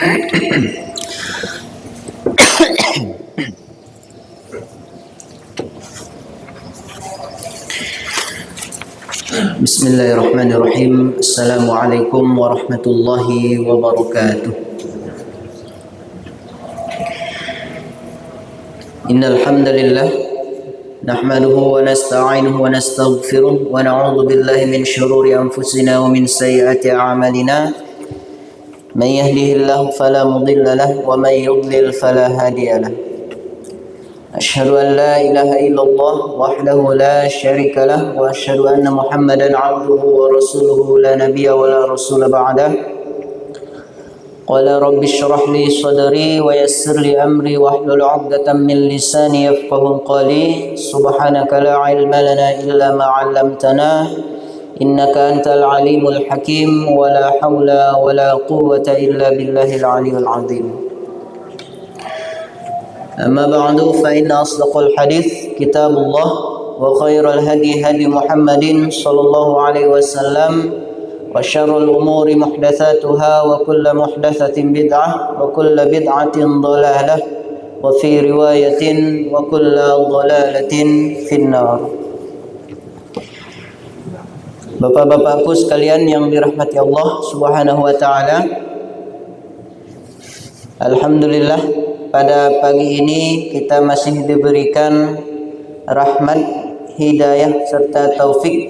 Bismillahirrahmanirrahim. Assalamualaikum warahmatullahi wabarakatuh. Innal hamdalillah nahmaduhu wa nasta'inuhu wa nastaghfiruh wa na'udzu billahi min shururi anfusina wa min sayyiati a'malina. Man yahdihillahu fala mudilla lahu wa man yudlil fala hadiya lahu. Asyhadu an la ilaha illallah wahdahu la syarika lah wa asyhadu anna Muhammadan abduhu wa rasuluhu la nabiyya wa la rasula ba'dah. Qala rabbi shrah li sadri wa yassir li amri wahlul 'uqdatam min lisani yafqahu qawli. Subhanaka la ilma lana illa ma 'allamtana innaka antal alimul hakim wa la haula wa la quwwata illa billahil 'aliyyil 'azim. Amma ba'du fa inna asdaqal hadits kitabullah wa khairal hadi hadi Muhammadin sallallahu alaihi wasallam wa syarrul umuri muhdatsatuha wa kullu muhdatsatin bid'ah wa kullu bid'atin dhalalah wa fi riwayatin wa kullu dhalalatin finnar. Bapak-bapakku sekalian yang dirahmati Allah Subhanahu wa taala, alhamdulillah pada pagi ini kita masih diberikan rahmat, hidayah serta taufik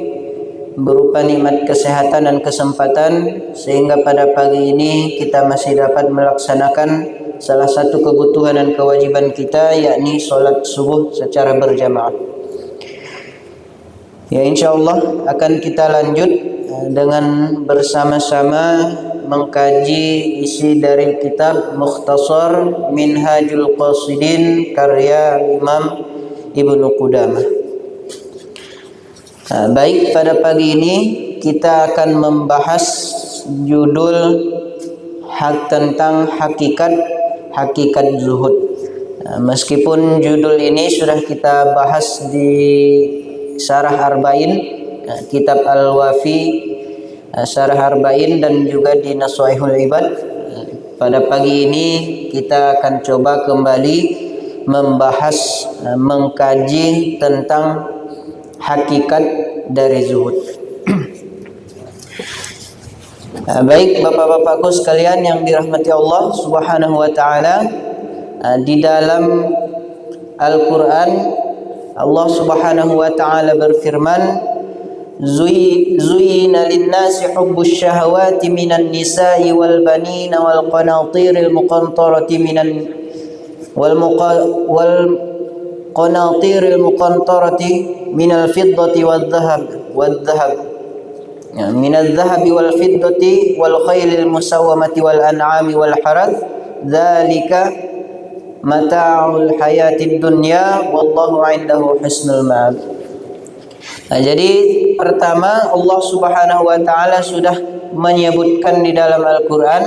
berupa nikmat kesehatan dan kesempatan, sehingga pada pagi ini kita masih dapat melaksanakan salah satu kebutuhan dan kewajiban kita, yakni solat subuh secara berjamaah. Ya, insyaallah akan kita lanjut dengan bersama-sama mengkaji isi dari kitab Mukhtasar Minhajul Qasidin karya Imam Ibnu Qudamah. Baik, pada pagi ini kita akan membahas judul tentang hakikat zuhud. Meskipun judul ini sudah kita bahas di Syarah Arba'in, kitab Al-Wafi Syarah Arba'in, dan juga di Nashwaihul Ibad. Pada pagi ini kita akan coba kembali membahas, mengkaji tentang hakikat dari zuhud. Baik bapak-bapakku sekalian yang dirahmati Allah Subhanahu wa taala, di dalam Al-Qur'an Allah Subhanahu wa taala berfirman, Zuyina linnasi hubbus syahawati minan nisa'i wal banina wal qanatiril muqantarati qanatiril muqantarati minal fiddati wal dhahab minal dhahabi wal fiddati wal khaylil musawwamati wal an'ami wal harath dzalika mata'ul hayatid dunya wallahu 'indahu husnul ma'ab. Jadi pertama, Allah Subhanahu wa taala sudah menyebutkan di dalam Al-Qur'an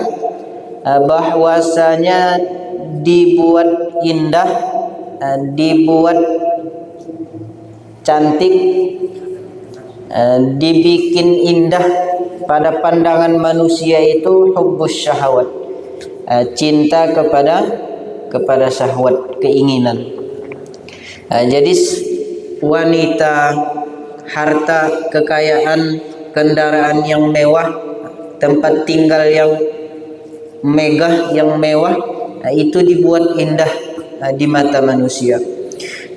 bahwasanya dibuat indah, dibuat cantik, dibikin indah pada pandangan manusia itu hubbus syahwat, cinta kepada syahwat, keinginan. Jadi wanita, harta, kekayaan, kendaraan yang mewah, tempat tinggal yang megah, yang mewah, itu dibuat indah di mata manusia.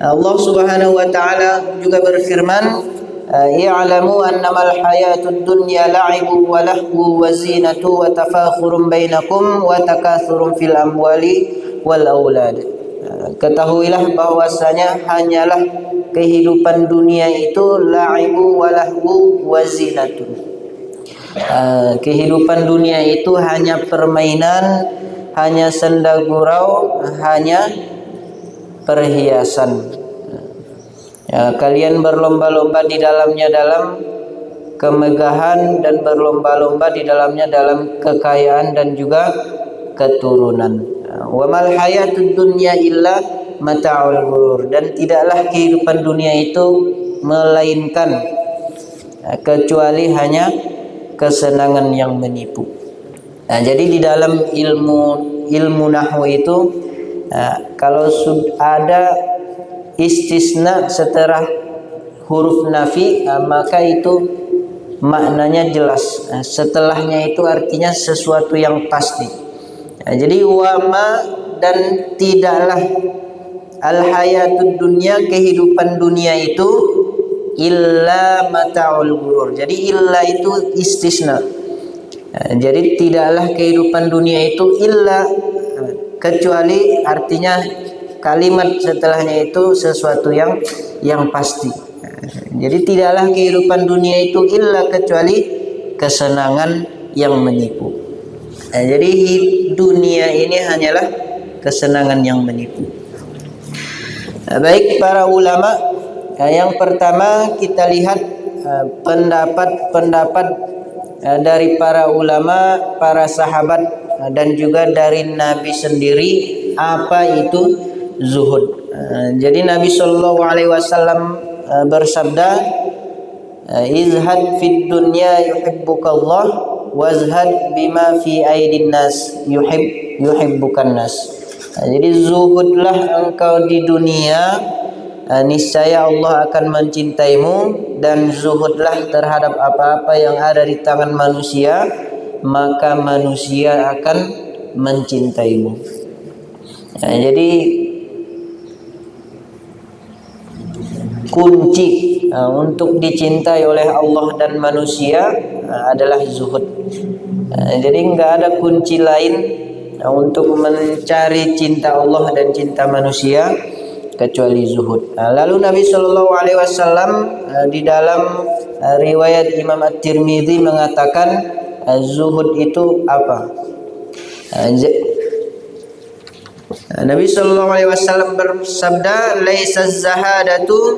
Allah Subhanahu wa taala juga berfirman, "I'lamu annamal hayatud dunya la'ibu wa lahu wa zinatu wa tafakhurun bainakum wa takatsurun fil amwali wal aulad." Ketahuilah bahwasanya hanyalah kehidupan dunia itu la'ibu wa lahu wa zinatu. Kehidupan dunia itu hanya permainan, hanya senda gurau, hanya perhiasan. Kalian berlomba-lomba di dalamnya dalam kemegahan, dan berlomba-lomba di dalamnya dalam kekayaan dan juga keturunan. Wa mal hayatud dunya illa mata'ul ghurur, dan tidaklah kehidupan dunia itu melainkan kecuali hanya kesenangan yang menipu. Jadi di dalam ilmu nahwu itu kalau ada istisna setelah huruf nafi, maka itu maknanya jelas. Setelahnya itu artinya sesuatu yang pasti. Jadi wama dan tidaklah al-hayatud dunya, kehidupan dunia itu illa mata'ul ghurur. Jadi illa itu istisna. Jadi tidaklah kehidupan dunia itu illa, kecuali artinya kalimat setelahnya itu sesuatu yang pasti. Jadi tidaklah kehidupan dunia itu illa kecuali kesenangan yang menipu. Jadi dunia ini hanyalah kesenangan yang menipu. Baik para ulama, yang pertama kita lihat pendapat dari para ulama, para sahabat dan juga dari Nabi sendiri apa itu zuhud. Jadi Nabi Shallallahu Alaihi Wasallam bersabda, izhad fid dunya yuhibbukallah wazhad bima fi aidin nas yuhibbukan nas. Jadi zuhudlah engkau di dunia, niscaya Allah akan mencintaimu, dan zuhudlah terhadap apa-apa yang ada di tangan manusia, maka manusia akan mencintaimu. Jadi kunci untuk dicintai oleh Allah dan manusia adalah zuhud. Jadi enggak ada kunci lain untuk mencari cinta Allah dan cinta manusia kecuali zuhud. Lalu Nabi Shallallahu Alaihi Wasallam di dalam riwayat Imam At-Tirmidzi mengatakan zuhud itu apa? Nabi Shallallahu Alaihi Wasallam bersabda, laisa zahadatu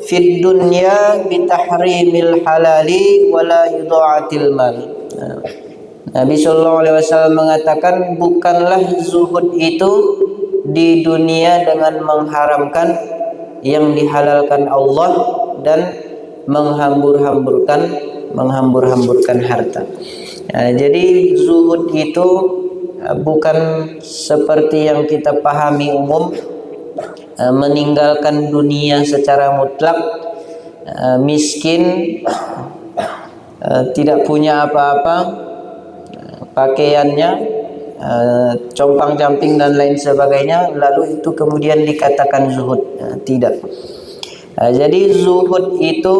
fid dunya bitahrimil halali wala idha'atil mal. Nabi Shallallahu Alaihi Wasallam mengatakan, bukanlah zuhud itu di dunia dengan mengharamkan yang dihalalkan Allah dan menghambur-hamburkan harta. Jadi zuhud itu bukan seperti yang kita pahami umum, meninggalkan dunia secara mutlak, miskin, tidak punya apa-apa, pakaiannya compang-camping dan lain sebagainya, lalu itu kemudian dikatakan zuhud. Tidak. Jadi zuhud itu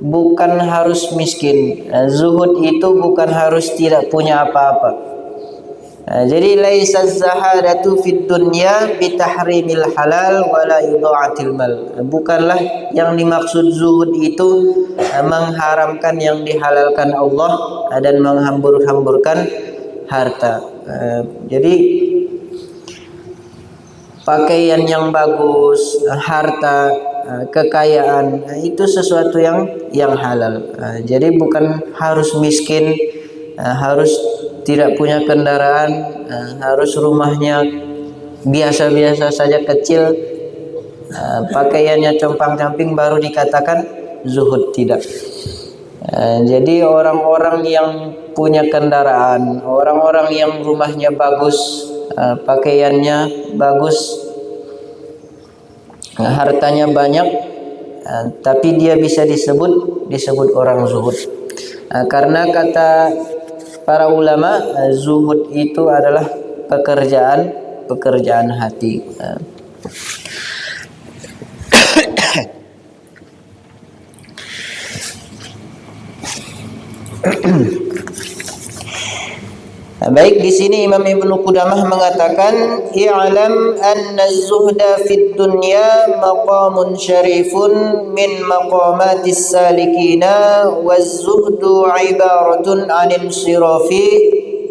bukan harus miskin, zuhud itu bukan harus tidak punya apa-apa. Jadi laisa zahadatu fid dunya bitahrimil halal wala idha'atil mal. Bukanlah yang dimaksud zuhud itu mengharamkan yang dihalalkan Allah dan menghambur-hamburkan harta. Jadi pakaian yang bagus, harta, kekayaan, itu sesuatu yang halal. Jadi bukan harus miskin, harus tidak punya kendaraan, harus rumahnya biasa-biasa saja kecil, pakaiannya compang-camping baru dikatakan zuhud. Tidak. Jadi orang-orang yang punya kendaraan, orang-orang yang rumahnya bagus, pakaiannya bagus, hartanya banyak, tapi dia bisa disebut orang zuhud. Karena kata para ulama, zuhud itu adalah pekerjaan hati. Baik, di sini Imam Ibnu Qudamah mengatakan, i'lam anna az-zuhda fid dunya maqamun syarifun min maqamatis salikina, waz-zuhdu ibaratun 'anil sirafi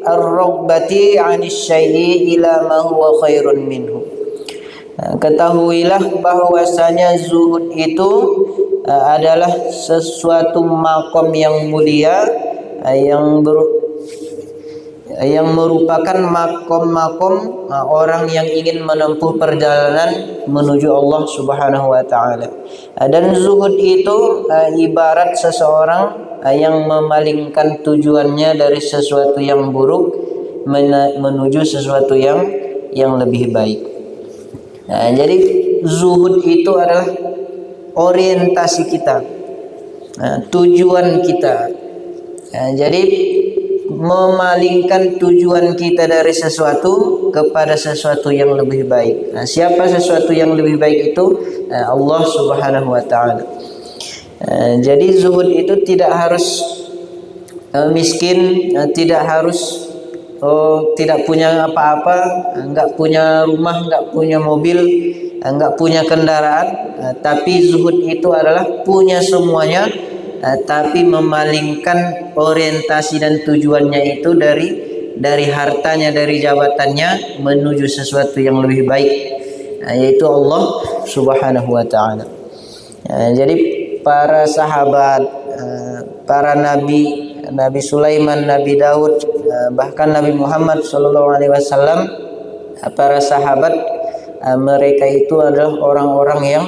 ar-raghbati 'anil syai'i ila ma huwa khairun minhu. Ketahuilah bahwasanya zuhud itu adalah sesuatu makom yang mulia, yang merupakan makom-makom orang yang ingin menempuh perjalanan menuju Allah Subhanahu wa taala. Dan zuhud itu ibarat seseorang yang memalingkan tujuannya dari sesuatu yang buruk menuju sesuatu yang lebih baik. Jadi zuhud itu adalah orientasi kita, tujuan kita. Jadi memalingkan tujuan kita dari sesuatu kepada sesuatu yang lebih baik. Siapa sesuatu yang lebih baik itu? Allah Subhanahu wa taala. Jadi zuhud itu tidak harus miskin, tidak harus tidak punya apa-apa, enggak punya rumah, enggak punya mobil, enggak punya kendaraan, tapi zuhud itu adalah punya semuanya, tapi memalingkan orientasi dan tujuannya itu dari hartanya, dari jabatannya menuju sesuatu yang lebih baik, yaitu Allah Subhanahu wa taala. Jadi para sahabat, para nabi, Nabi Sulaiman, Nabi Daud, bahkan Nabi Muhammad SAW, para sahabat, mereka itu adalah orang-orang yang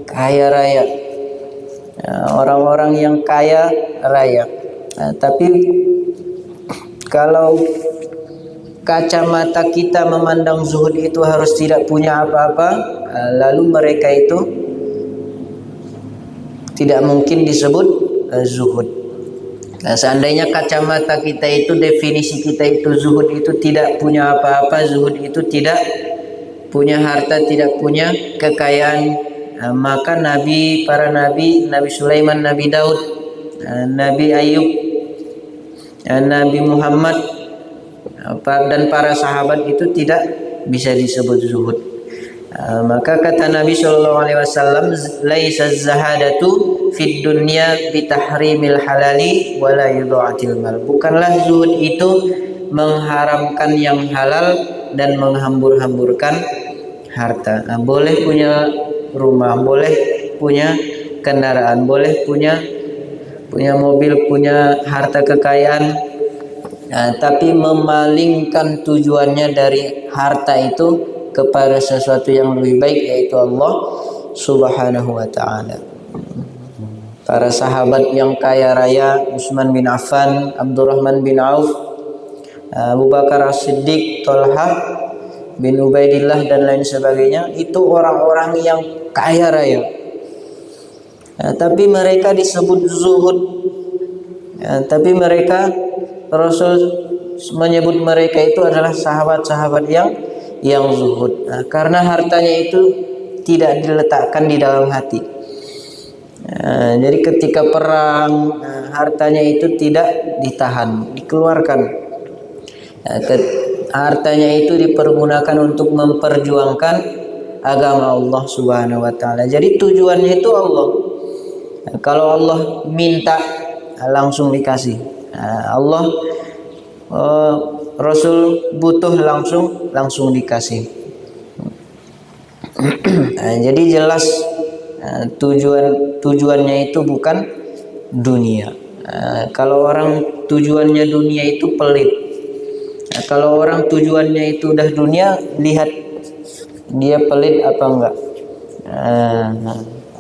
kaya raya, orang-orang yang kaya raya. Tapi kalau kacamata kita memandang zuhud itu harus tidak punya apa-apa, lalu mereka itu tidak mungkin disebut zuhud. Seandainya kacamata kita itu, definisi kita itu zuhud itu tidak punya apa-apa, zuhud itu tidak punya harta, tidak punya kekayaan, maka para nabi, Nabi Sulaiman, Nabi Daud, Nabi Ayub, Nabi Muhammad, dan para sahabat itu tidak bisa disebut zuhud. Maka kata Nabi SAW, laisa zahadatu fid dunya bitahrimil halali wala yudha'atil mal. Bukanlah zuhud itu mengharamkan yang halal dan menghambur-hamburkan harta. Boleh punya rumah, boleh punya kendaraan, boleh punya mobil, punya harta kekayaan, tapi memalingkan tujuannya dari harta itu kepada sesuatu yang lebih baik, yaitu Allah Subhanahu wa taala. Para sahabat yang kaya raya, Utsman bin Affan, Abdurrahman bin Auf, Abu Bakar As-Siddiq, Thalhah bin Ubaidillah dan lain sebagainya, itu orang-orang yang kaya raya. Tapi mereka disebut zuhud. Tapi mereka, Rasul menyebut mereka itu adalah sahabat-sahabat yang zuhud, karena hartanya itu tidak diletakkan di dalam hati. Jadi ketika perang, hartanya itu tidak ditahan, dikeluarkan. Hartanya itu dipergunakan untuk memperjuangkan agama Allah Subhanahu wa taala. Jadi tujuannya itu Allah. Kalau Allah minta, langsung dikasih. Allah Rasul butuh, langsung dikasih. Jadi jelas tujuannya itu bukan dunia. Kalau orang tujuannya dunia itu pelit. Kalau orang tujuannya itu udah dunia, lihat dia pelit apa enggak.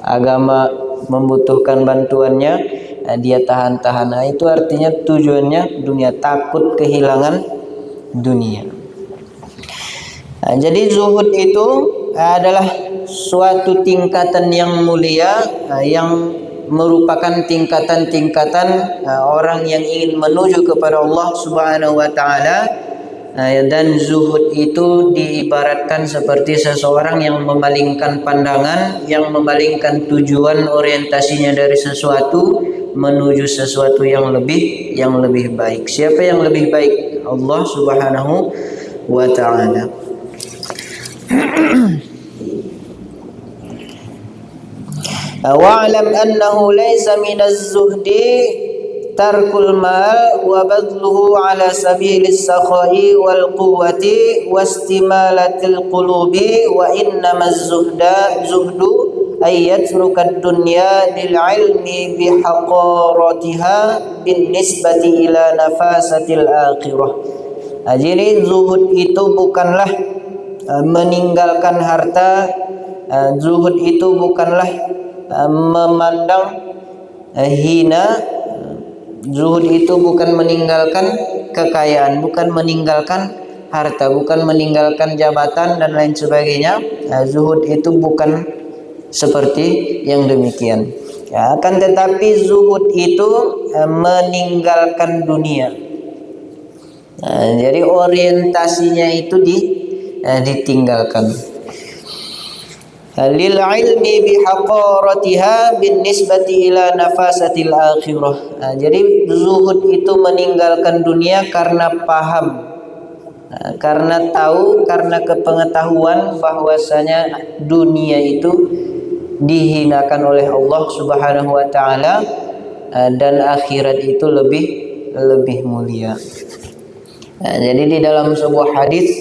Agama membutuhkan bantuannya, dia tahan-tahan. Itu artinya tujuannya dunia, takut kehilangan dunia. Jadi zuhud itu adalah suatu tingkatan yang mulia, yang merupakan tingkatan-tingkatan orang yang ingin menuju kepada Allah Subhanahu wa taala. Dan zuhud itu diibaratkan seperti seseorang yang memalingkan pandangan, yang memalingkan tujuan orientasinya dari sesuatu menuju sesuatu yang lebih baik. Siapa yang lebih baik? Allah Subhanahu wa taala. Wa'lam annahu laysa minaz zuhdi tarkul mal wa badluhu ala sabilis sakha'i wal quwwati wastimalatil qulubi, wa innamaz zuhdu ay yatruka ad-dunya lil ilmi bihaqaratiha bin nisbati ila nafasatil akhirah. Jadi zuhud itu bukanlah meninggalkan harta, zuhud itu bukanlah memandang hina, zuhud itu bukan meninggalkan kekayaan, bukan meninggalkan harta, bukan meninggalkan jabatan dan lain sebagainya. Zuhud itu bukan seperti yang demikian. Ya, akan tetapi zuhud itu meninggalkan dunia. Jadi orientasinya itu ditinggalkan. Lil ilmi bihaqaratiha bin nisbati ila nafasatil akhirah. Jadi zuhud itu meninggalkan dunia karena paham, karena tahu, karena kepengetahuan bahwasanya dunia itu dihinakan oleh Allah Subhanahu wa taala dan akhirat itu lebih mulia. Jadi di dalam sebuah hadis,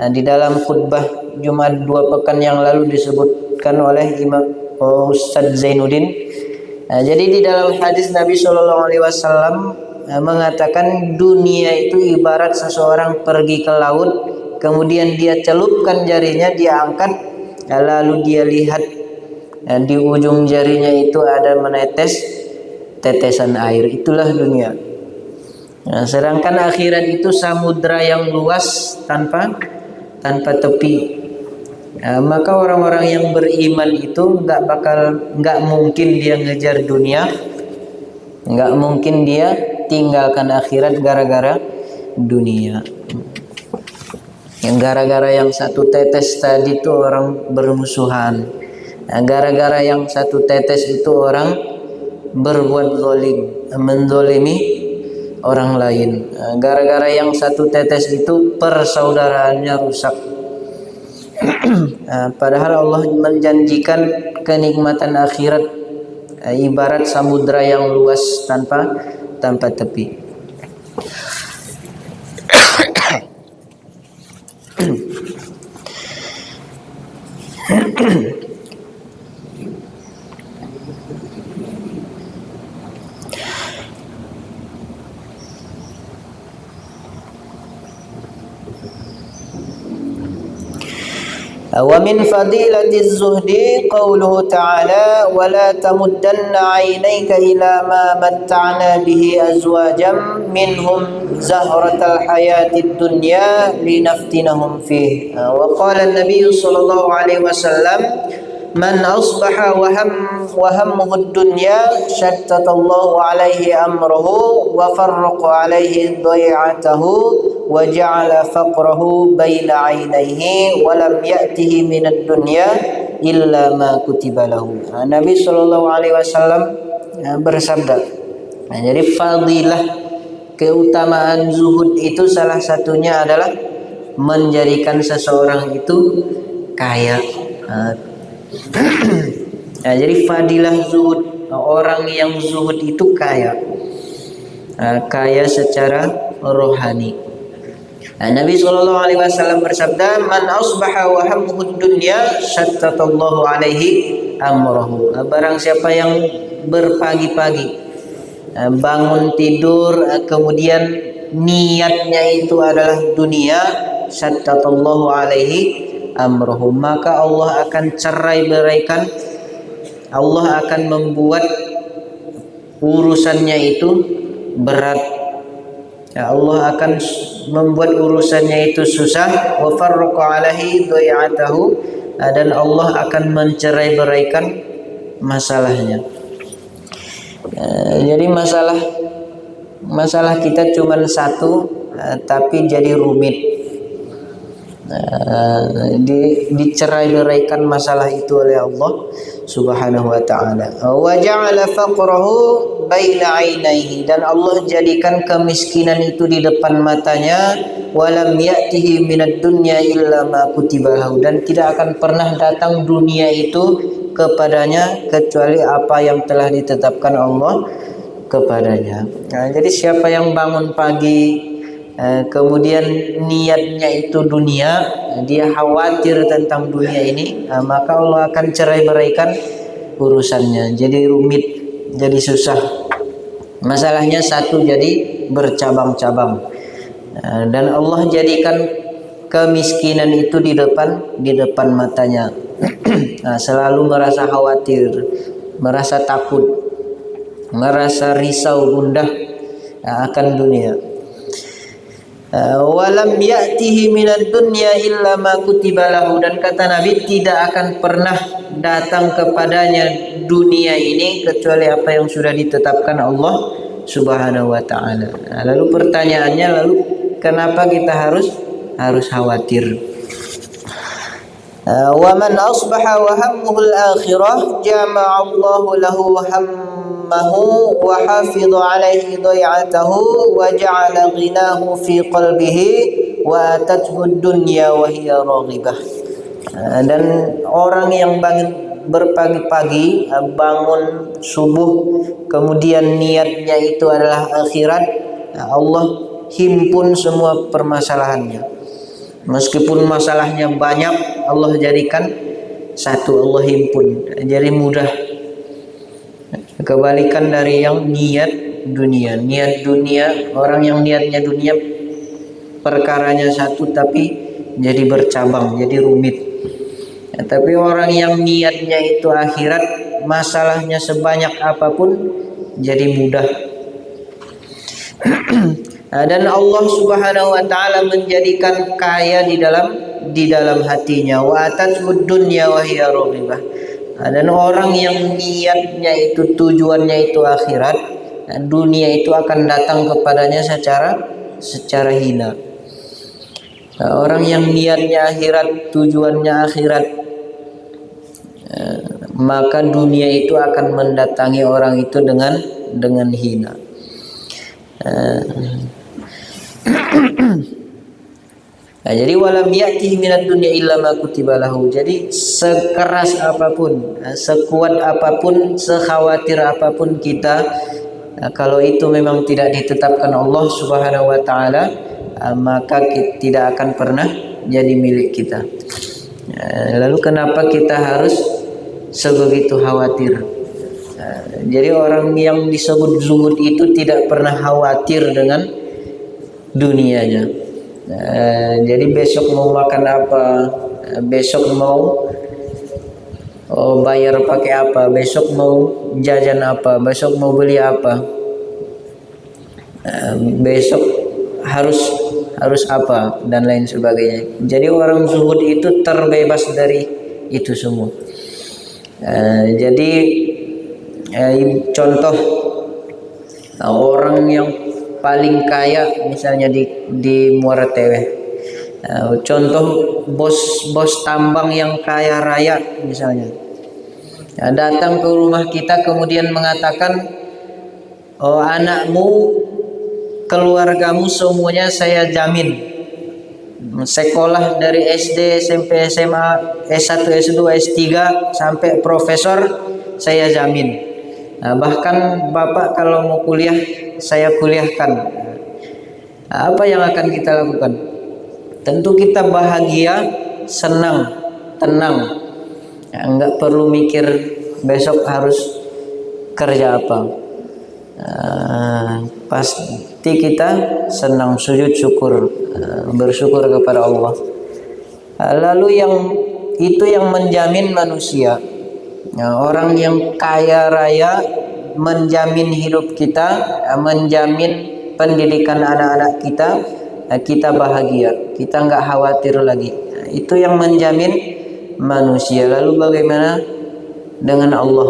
di dalam khutbah Jumat 2 pekan yang lalu disebutkan oleh Imam Ustadz Zainuddin. Jadi di dalam hadis Nabi Shallallahu Alaihi Wasallam mengatakan dunia itu ibarat seseorang pergi ke laut, kemudian dia celupkan jarinya, dia angkat, lalu dia lihat di ujung jarinya itu ada menetes tetesan air. Itulah dunia. Sedangkan akhirat itu samudra yang luas tanpa tepi. Maka orang-orang yang beriman itu nggak mungkin dia ngejar dunia, nggak mungkin dia tinggalkan akhirat gara-gara dunia. Yang gara-gara yang satu tetes tadi itu orang bermusuhan, gara-gara yang satu tetes itu orang berbuat zalim, menzalimi orang lain. Gara-gara yang satu tetes itu persaudaraannya rusak. Padahal Allah menjanjikan kenikmatan akhirat ibarat samudra yang luas tanpa tepi. ومن فضيلة الزهد قوله تعالى ولا تمدن عينيك إلى ما متعنا به أزواجا منهم زهرة الحياة الدنيا لنفتنهم فيه. وقال النبي صلى الله عليه وسلم من أصبح وهمه الدنيا شتت الله عليه أمره وفرق عليه ضيعته وجعل فقره بين عينيه ولم يأته من الدنيا إلا ما كتب له. Nabi Shallallahu Alaihi Wasallam bersabda, jadi fadilah keutamaan zuhud itu salah satunya adalah menjadikan seseorang itu kaya. Jadi fadilah zuhud, orang yang zuhud itu kaya, kaya secara rohani. Nabi Shallallahu Alaihi Wasallam bersabda, "Man asbaha wa hammuhu dunya, syattatallahu alaihi amrahu." Barang siapa yang berpagi-pagi bangun tidur kemudian niatnya itu adalah dunia, syattatallahu alaihi amrahu, maka Allah akan cerai-beraikan, Allah akan membuat urusannya itu berat. Allah akan membuat urusannya itu susah. Wa farraqa alaihi dhai'atahu, dan Allah akan mencerai-beraikan masalahnya. Jadi masalah kita cuma satu, tapi jadi rumit. Dicerai-beraikan masalah itu oleh Allah Subhanahu wa ta'ala. Wa ja'ala faqrahu baina 'ainaihi, dan Allah jadikan kemiskinan itu di depan matanya. Walam ya'tihi minad dunya illa ma kutiba lahu, dan tidak akan pernah datang dunia itu kepadanya kecuali apa yang telah ditetapkan Allah kepadanya. Jadi siapa yang bangun pagi kemudian niatnya itu dunia, dia khawatir tentang dunia ini, maka Allah akan cerai-beraikan urusannya, jadi rumit, jadi susah. Masalahnya satu jadi bercabang-cabang. Dan Allah jadikan kemiskinan itu di depan matanya. Selalu merasa khawatir, merasa takut, merasa risau gundah akan dunia. Walam ya'tihi minad dunya illa ma kutiba lahu, dan kata Nabi tidak akan pernah datang kepadanya dunia ini kecuali apa yang sudah ditetapkan Allah Subhanahu wa taala. Lalu pertanyaannya, lalu kenapa kita harus khawatir? Wa man asbaha wa hammuhu al-akhirah jama'a Allahu lahu hammahu wa hafidha alaihi dhai'atahu wa ja'ala ghinahu fi qalbihi wa atathu ad-dunya wa hiya raghibah. Dan orang yang berpagi-pagi, bangun subuh, kemudian niatnya itu adalah akhirat, Allah himpun semua permasalahannya. Meskipun masalahnya banyak, Allah jadikan satu, Allah himpun, jadi mudah. Kebalikan dari yang niat dunia, orang yang niatnya dunia perkaranya satu tapi jadi bercabang, jadi rumit. Tapi orang yang niatnya itu akhirat, masalahnya sebanyak apapun jadi mudah. Dan Allah Subhanahu wa taala menjadikan kaya di dalam hatinya. Wa atatul dunya wa hiya raghibah. Dan orang yang niatnya itu, tujuannya itu akhirat, dunia itu akan datang kepadanya secara hina. Orang yang niatnya akhirat, tujuannya akhirat, maka dunia itu akan mendatangi orang itu dengan hina. Jadi walam ya'tihi minad dunya illa ma kutiba lahu. Jadi sekeras apapun, sekuat apapun, sekhawatir apapun kita, kalau itu memang tidak ditetapkan Allah Subhanahu wa taala, maka tidak akan pernah jadi milik kita. Lalu kenapa kita harus sebegitu khawatir? Jadi orang yang disebut zuhud itu tidak pernah khawatir dengan dunianya. Jadi besok mau makan apa, besok mau bayar pakai apa, besok mau jajan apa, besok mau beli apa, besok harus apa, dan lain sebagainya. Jadi orang zuhud itu terbebas dari itu semua. Jadi contoh orang yang paling kaya misalnya di Muara Teweh, contoh bos tambang yang kaya raya misalnya, datang ke rumah kita kemudian mengatakan, oh anakmu, keluargamu semuanya saya jamin, sekolah dari SD, SMP, SMA, S1, S2, S3 sampai profesor saya jamin. Bahkan bapak kalau mau kuliah saya kuliahkan. Apa yang akan kita lakukan? Tentu kita bahagia, senang, tenang. Enggak perlu mikir besok harus kerja apa. Pasti kita senang, sujud syukur, bersyukur kepada Allah. Lalu itu yang menjamin manusia. Orang yang kaya raya menjamin hidup kita, menjamin pendidikan anak-anak kita, kita bahagia, kita nggak khawatir lagi. Itu yang menjamin manusia. Lalu bagaimana dengan Allah?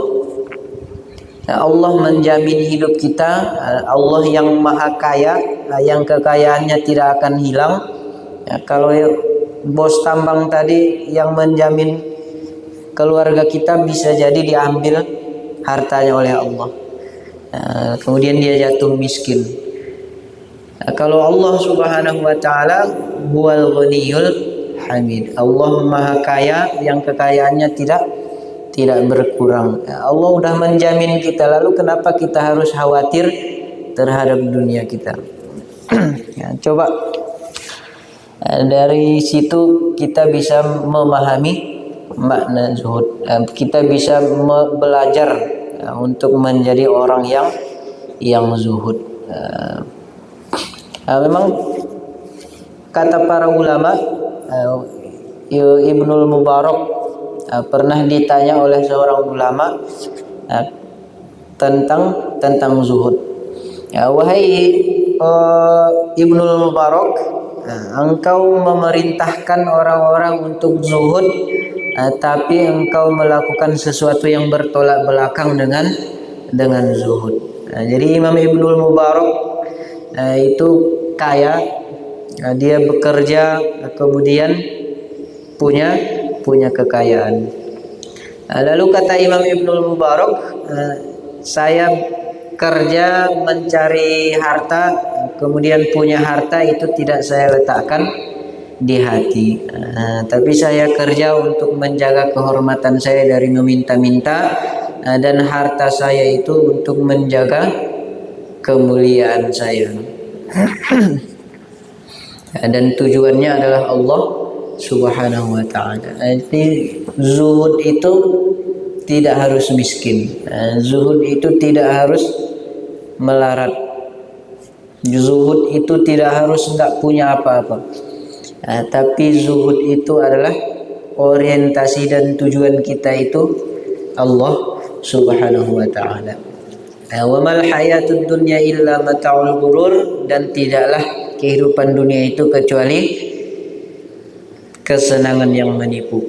Allah menjamin hidup kita. Allah yang maha kaya, yang kekayaannya tidak akan hilang. Kalau bos tambang tadi yang menjamin keluarga kita bisa jadi diambil hartanya oleh Allah, kemudian dia jatuh miskin. Kalau Allah Subhanahu wa taala huwal ghaniyul hamid, Allah maha kaya yang kekayaannya tidak berkurang. Allah udah menjamin kita, lalu kenapa kita harus khawatir terhadap dunia kita? Coba dari situ kita bisa memahami makna zuhud. Kita bisa belajar untuk menjadi orang yang zuhud. Memang kata para ulama, Ibnul Mubarak pernah ditanya oleh seorang ulama tentang zuhud. Wahai Ibnul Mubarak, engkau memerintahkan orang-orang untuk zuhud, tapi engkau melakukan sesuatu yang bertolak belakang dengan zuhud. Jadi Imam Ibnul Mubarak itu kaya, dia bekerja kemudian punya kekayaan. Lalu kata Imam Ibnul Mubarak, saya kerja mencari harta, kemudian punya harta itu tidak saya letakkan di hati, tapi saya kerja untuk menjaga kehormatan saya dari meminta-minta, dan harta saya itu untuk menjaga kemuliaan saya. Dan tujuannya adalah Allah Subhanahu wa ta'ala. Jadi zuhud itu tidak harus miskin, zuhud itu tidak harus melarat, zuhud itu tidak harus enggak punya apa-apa, tapi zuhud itu adalah orientasi dan tujuan kita itu Allah Subhanahu wa ta'ala. Wa mal hayatud dunya illa mata'ul ghurur, dan tidaklah kehidupan dunia itu kecuali kesenangan yang menipu.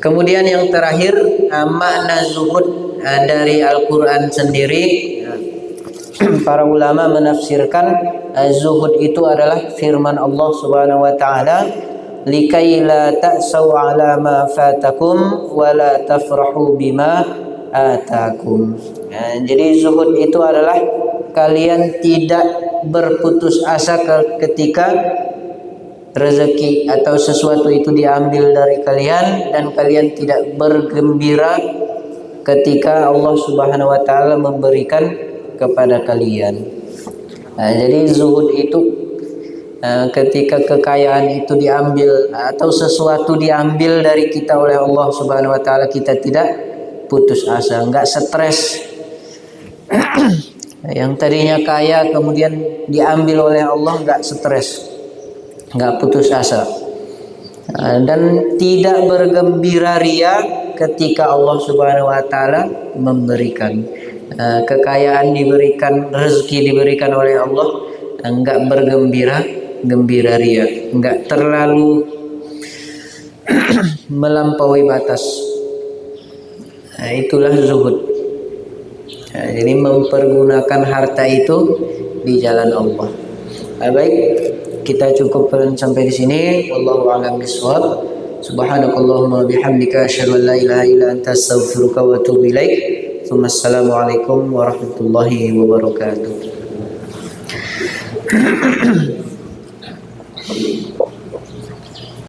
Kemudian yang terakhir, makna zuhud dari Al-Quran sendiri, para ulama menafsirkan zuhud itu adalah firman Allah Subhanahu wa ta'ala, likai la ta'saw ala ma fatakum wa la tafrahu bima atakum. Jadi zuhud itu adalah kalian tidak berputus asa ketika rezeki atau sesuatu itu diambil dari kalian, dan kalian tidak bergembira ketika Allah Subhanahu wa ta'ala memberikan kepada kalian. Jadi zuhud itu ketika kekayaan itu diambil atau sesuatu diambil dari kita oleh Allah Subhanahu wa ta'ala, kita tidak putus asa, enggak stres. Yang tadinya kaya kemudian diambil oleh Allah, enggak stres, enggak putus asa, dan tidak bergembira ria ketika Allah Subhanahu wa ta'ala memberikan kekayaan, diberikan rezeki, diberikan oleh Allah, enggak gembira ria, enggak terlalu melampaui batas. Itulah zuhud. Jadi mempergunakan harta itu di jalan Allah. Baik, kita cukupkan sampai di sini. Wallahu a'lam bishawab. Subhanakallahumma bihamdika asyhadu an la ilaha illa anta astaghfiruka wa atubu ilaik. Assalamualaikum warahmatullahi wabarakatuh.